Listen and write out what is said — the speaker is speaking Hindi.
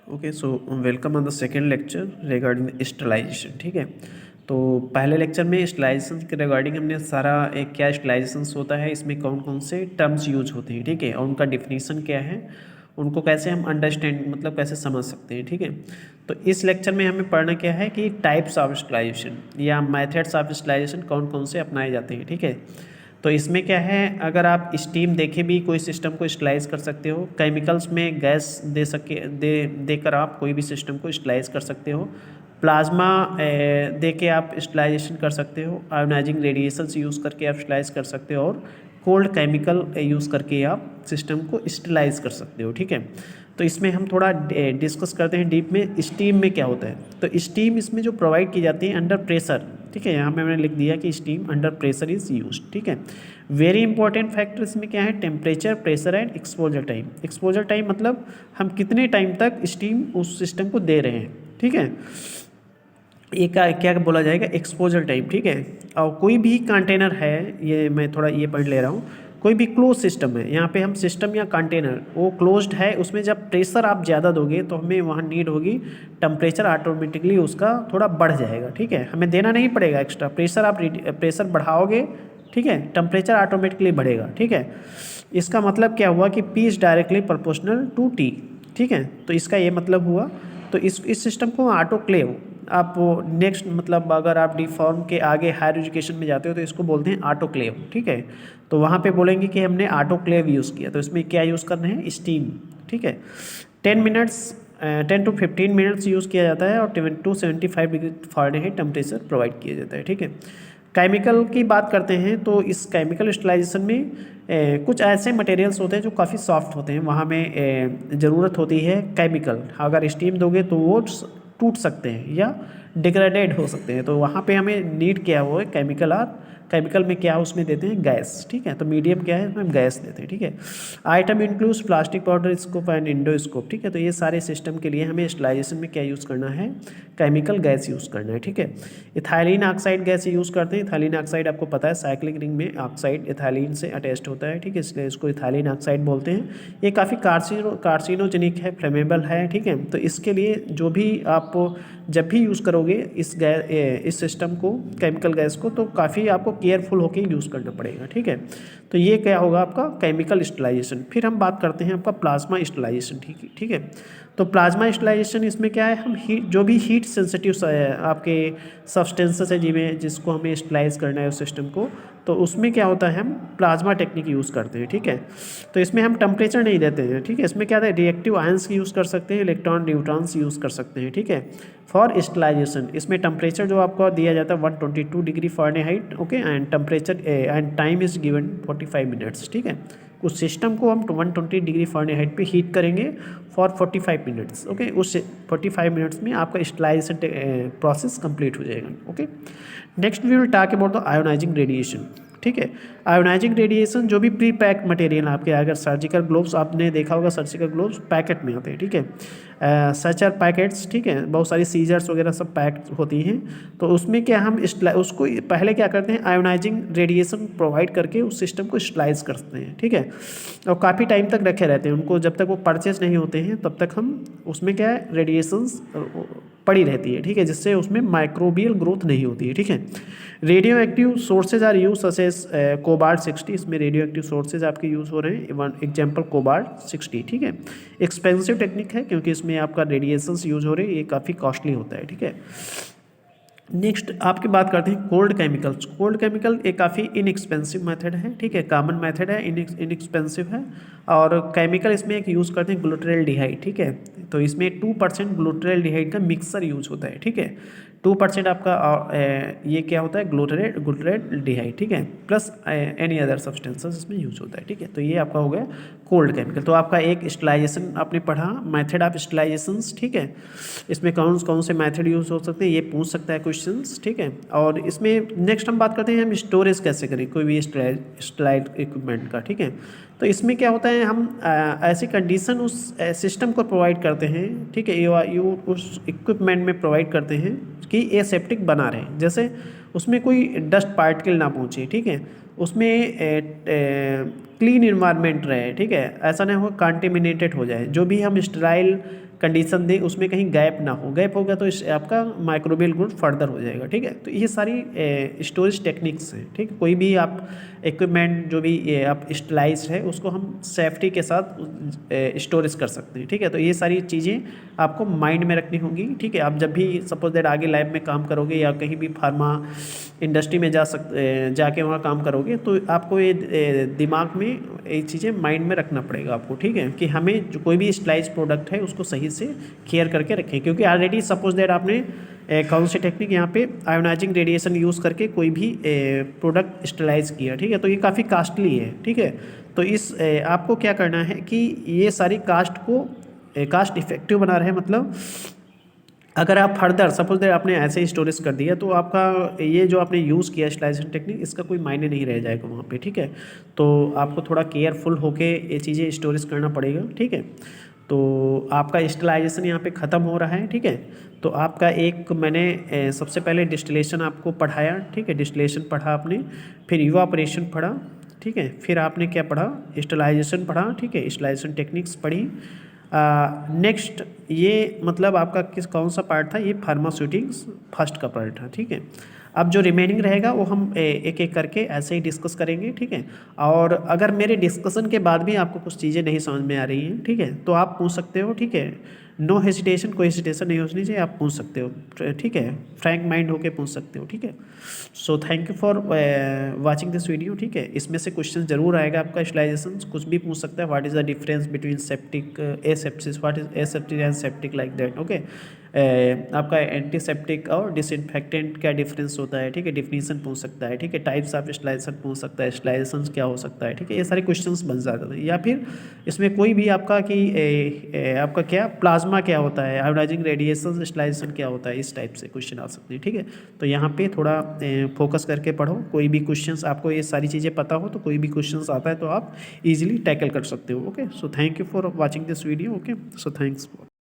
Okay, so welcome on the second lecture regarding sterilisation. ठीक है, तो पहले लेक्चर में स्टरलाइजेशन के रिगार्डिंग हमने सारा एक क्या स्टरलाइजेशन होता है, इसमें कौन कौन से टर्म्स यूज होते हैं, ठीक है, और उनका डिफिनीसन क्या है, उनको कैसे हम अंडरस्टैंड मतलब कैसे समझ सकते हैं। ठीक है, तो इस लेक्चर में हमें पढ़ना क्या है कि टाइप्स ऑफ स्टरलाइजेशन या मेथड्स ऑफ स्टरलाइजेशन कौन कौन से अपनाए जाते हैं। ठीक है, तो इसमें क्या है, अगर आप स्टीम देके भी कोई सिस्टम को स्टरलाइज कर सकते हो, केमिकल्स में गैस देकर आप कोई भी सिस्टम को स्टरलाइज कर सकते हो, प्लाज्मा दे के आप स्टरलाइजेशन कर सकते हो, आयोनाइजिंग रेडिएशंस यूज़ करके आप स्टरलाइज कर सकते हो, और कोल्ड केमिकल यूज़ करके आप सिस्टम को स्टरलाइज कर सकते हो। ठीक है, तो इसमें हम थोड़ा डिस्कस करते हैं डीप में स्टीम में क्या होता है। तो स्टीम इसमें जो प्रोवाइड की जाती है अंडर प्रेशर, ठीक है, यहाँ पे मैंने लिख दिया कि steam under pressure is use. ठीक है, वेरी इंपॉर्टेंट फैक्टर इसमें क्या है, temperature, pressure and exposure time. Exposure time मतलब हम कितने टाइम तक स्टीम उस सिस्टम को दे रहे हैं। ठीक है, ये क्या बोला जाएगा, एक्सपोजर टाइम। ठीक है, और कोई भी कंटेनर है, ये मैं थोड़ा ये पढ़ ले रहा हूँ, कोई भी क्लोज सिस्टम है, यहाँ पे हम सिस्टम या कंटेनर वो क्लोज्ड है, उसमें जब प्रेशर आप ज़्यादा दोगे तो हमें वहाँ नीड होगी टेम्परेचर, ऑटोमेटिकली उसका थोड़ा बढ़ जाएगा। ठीक है, हमें देना नहीं पड़ेगा एक्स्ट्रा प्रेशर, आप प्रेशर बढ़ाओगे, ठीक है, टेम्परेचर ऑटोमेटिकली बढ़ेगा। ठीक है, इसका मतलब क्या हुआ कि P is directly proportional to T। ठीक है, तो इसका ये मतलब हुआ, तो इस सिस्टम को ऑटोक्लेव, आप नेक्स्ट मतलब अगर आप डी फॉर्म के आगे हायर एजुकेशन में जाते हो तो इसको बोलते हैं ऑटोक्लेव। ठीक है, तो वहाँ पे बोलेंगे कि हमने ऑटोक्लेव यूज़ किया, तो इसमें क्या यूज़ करना है, स्टीम। ठीक है, 10 to 15 मिनट्स यूज़ किया जाता है, और 275 डिग्री फ़ारेनहाइट टेम्परेचर प्रोवाइड किया जाता है। ठीक है, केमिकल की बात करते हैं तो इस केमिकल स्टरलाइजेशन में कुछ ऐसे मटेरियल्स होते हैं जो काफ़ी सॉफ्ट होते हैं, वहाँ में ज़रूरत होती है केमिकल, अगर स्टीम दोगे तो वो टूट सकते हैं या डिग्रेडेड हो सकते हैं, तो वहाँ पे हमें नीड क्या हुआ है, केमिकल, और केमिकल में क्या उसमें देते हैं, गैस। ठीक है, तो मीडियम क्या है, उसमें गैस देते हैं। ठीक है, item includes plastic powder scope and endoscope. ठीक है, तो ये सारे सिस्टम के लिए हमें स्टरलाइजेशन में क्या यूज़ करना है, केमिकल गैस यूज़ करना है। ठीक है, इथाइलिन ऑक्साइड गैस यूज़ करते हैं। इथाइलिन ऑक्साइड आपको पता है साइक्लिक रिंग में ऑक्साइड इथाइलिन से अटैच्ड होता है। ठीक है, इसलिए इसको इथाइलिन ऑक्साइड बोलते हैं। ये काफ़ी कार्सिनोजेनिक है, फ्लेमेबल है। ठीक है, तो इसके लिए जो भी आप जब भी यूज़ करोगे इस सिस्टम को, केमिकल गैस को, तो काफ़ी आपको केयरफुल होकर यूज़ करना पड़ेगा। ठीक है, तो ये क्या होगा आपका केमिकल स्टरलाइजेशन। फिर हम बात करते हैं आपका प्लाज्मा स्टरलाइजेशन। ठीक है, तो प्लाज्मा स्टरलाइजेशन इसमें क्या है, हम जो भी हीट सेंसिटिव आपके सब्सटेंसेस है जिसको हमें स्टरलाइज करना है उस सिस्टम को, तो उसमें क्या होता है, हम प्लाज्मा टेक्निक यूज़ करते हैं। ठीक है, तो इसमें हम टेम्परेचर नहीं देते हैं। ठीक है, इसमें क्या है, रिएक्टिव आयंस यूज़ कर सकते हैं, इलेक्ट्रॉन न्यूट्रॉन्स यूज़ कर सकते हैं। ठीक है, फॉर स्टरलाइजेशन इसमें टेम्परेचर जो आपको दिया जाता है 122 degree Fahrenheit. Okay, and temperature and time is given 45 minutes. ठीक है, उस सिस्टम को हम 120 डिग्री फ़ारेनहाइट पे हीट करेंगे फॉर 45 मिनट्स। ओके, उस 45 मिनट्स में आपका स्टरलाइजेशन प्रोसेस कंप्लीट हो जाएगा। Okay, next we will talk about the ionising radiation. ठीक है, आयोनाइजिंग रेडिएशन जो भी प्री पैक्ड मटेरियल आपके, अगर सर्जिकल ग्लोव्स आपने देखा होगा, सर्जिकल ग्लोव्स पैकेट में आते हैं। ठीक है, सच आर पैकेट्स। ठीक है, बहुत सारी सीजर्स वगैरह सब पैक होती हैं, तो उसमें क्या हम उसको पहले क्या करते हैं, आयोनाइजिंग रेडिएशन प्रोवाइड करके उस सिस्टम को स्टरलाइज करते हैं। ठीक है, और काफ़ी टाइम तक रखे रहते हैं उनको, जब तक वो परचेज नहीं होते हैं तब तक हम उसमें क्या है, रेडिएशंस पड़ी रहती है। ठीक है, जिससे उसमें माइक्रोबियल ग्रोथ नहीं होती है। ठीक है, radioactive sources are use such as cobalt 60, इसमें रेडियो एक्टिव सोर्सेज आपके यूज़ हो रहे हैं, वन एग्जाम्पल कोबाल्ट 60। ठीक है, एक्सपेंसिव टेक्निक है क्योंकि इसमें आपका रेडिएशंस यूज हो रहे हैं, ये काफ़ी कॉस्टली होता है। ठीक है, नेक्स्ट आपकी बात करते हैं कोल्ड केमिकल्स। कोल्ड केमिकल एक काफ़ी इनएक्सपेंसिव मेथड है। ठीक है, कॉमन मेथड है, इनएक्सपेंसिव है, और केमिकल इसमें एक यूज़ करते हैं ग्लूटरेल्डिहाइड। ठीक है, तो इसमें 2% ग्लूटरेल्डिहाइड का मिक्सर यूज होता है। ठीक है, 2% आपका ये क्या होता है, ग्लूटरेल्डिहाइड। ठीक है, प्लस एनी अदर सब्सटेंसेस इसमें यूज होता है। ठीक है, तो ये आपका हो गया कोल्ड केमिकल। तो आपका एक स्टरलाइजेशन आपने पढ़ा, मेथड ऑफ स्टरलाइजेशंस। ठीक है, इसमें कौन कौन से मेथड यूज़ हो सकते हैं, ये पूछ सकता है क्वेश्चंस। ठीक है, और इसमें नेक्स्ट हम बात करते हैं हम स्टोरेज कैसे करें कोई भी स्टरलाइट इक्विपमेंट का। ठीक है, तो इसमें क्या होता है, हम ऐसी कंडीशन उस सिस्टम को प्रोवाइड करते हैं। ठीक है, यू उस इक्विपमेंट में प्रोवाइड करते हैं कि एसेप्टिक बना रहे, जैसे उसमें कोई डस्ट पार्टिकल ना पहुँचे। ठीक है, उसमें क्लीन इन्वायरमेंट रहे। ठीक है, ऐसा नहीं हो कंटेमिनेटेड हो जाए, जो भी हम स्टराइल कंडीशन दे, उसमें कहीं गैप ना हो, गैप होगा तो इस आपका माइक्रोबियल ग्रोथ फर्दर हो जाएगा, ठीक है। तो ये सारी स्टोरेज टेक्निक्स हैं, ठीक है। कोई भी आप इक्विपमेंट जो भी आप स्टलाइज है उसको हम सेफ्टी के साथ स्टोरेज कर सकते हैं, ठीक है। तो ये सारी चीज़ें आपको माइंड में रखनी होगी, ठीक है। आप जब भी सपोज दैट आगे लैब में काम करोगे या कहीं भी फार्मा इंडस्ट्री में जाके वहाँ काम करोगे तो आपको ये दिमाग में ये चीज़ें माइंड में रखना पड़ेगा आपको, ठीक है, कि हमें जो कोई भी स्टलाइज प्रोडक्ट है उसको सही से केयर करके रखें। क्योंकि ऑलरेडी सपोज दैट आपने कौन सी टेक्निक यहाँ पे आयोनाइजिंग रेडिएशन यूज़ करके कोई भी प्रोडक्ट स्टलाइज किया, ठीक है, तो ये काफ़ी कास्टली है, ठीक है। तो इस आपको क्या करना है कि ये सारी कास्ट इफेक्टिव बना रहे, मतलब अगर आप फर्दर सपोज दैट आपने ऐसे ही स्टोरेज कर दिया तो आपका ये जो आपने यूज़ किया स्टलाइजेशन टेक्निक इसका कोई मायने नहीं रह जाएगा वहाँ पे, ठीक है। तो आपको थोड़ा केयरफुल होके ये चीज़ें स्टोरेज करना पड़ेगा, ठीक है। तो आपका स्टलाइजेशन यहाँ पे ख़त्म हो रहा है, ठीक है। तो आपका एक मैंने सबसे पहले डिस्टिलेशन आपको पढ़ाया, ठीक है, डिस्टिलेशन पढ़ा आपने, फिर इवापोरेशन पढ़ा, ठीक है, फिर आपने क्या पढ़ा, स्टलाइजेशन पढ़ा, ठीक है, स्टलाइजेशन टेक्निक्स पढ़ी। नेक्स्ट ये मतलब आपका कौन सा पार्ट था, ये फार्मास्यूटिक्स फर्स्ट का पार्ट था, ठीक है। अब जो रिमेनिंग रहेगा वो हम एक एक करके ऐसे ही डिस्कस करेंगे, ठीक है। और अगर मेरे डिस्कशन के बाद भी आपको कुछ चीज़ें नहीं समझ में आ रही हैं, ठीक है, तो आप पूछ सकते हो, ठीक है। नो हेजिटेशन, कोई हेजिटेशन नहीं होनी चाहिए, आप पूछ सकते हो, ठीक है, फ्रैंक माइंड होके पूछ सकते हो, ठीक है। So thank you for watching this video, ठीक है। इसमें से क्वेश्चन जरूर आएगा आपका स्टलाइजेशन, कुछ भी पूछ सकता है, what is the difference between septic asepsis, what is aseptic and septic, like that, okay. आपका एंटीसेप्टिक और डिसइंफेक्टेंट क्या डिफरेंस होता है, ठीक है, डिफिनीशन पूछ सकता है, ठीक है, टाइप्स ऑफ स्टलाइजेशन पूछ सकता है, स्टलाइजेशन क्या हो सकता है, ठीक है, ये सारे क्वेश्चंस बन जाते हैं। या फिर इसमें कोई भी आपका कि आपका क्या प्लाज्मा क्या होता है, आयोनाइजिंग रेडिएशन स्टलाइजेशन क्या होता है, इस टाइप से क्वेश्चन आ सकते हैं, ठीक है। तो यहाँ पे थोड़ा फोकस करके पढ़ो, कोई भी क्वेश्चंस आपको ये सारी चीज़ें पता हो तो कोई भी क्वेश्चंस आता है तो आप इजीली टैकल कर सकते हो, okay. So thank you for watching this video, okay. So thanks for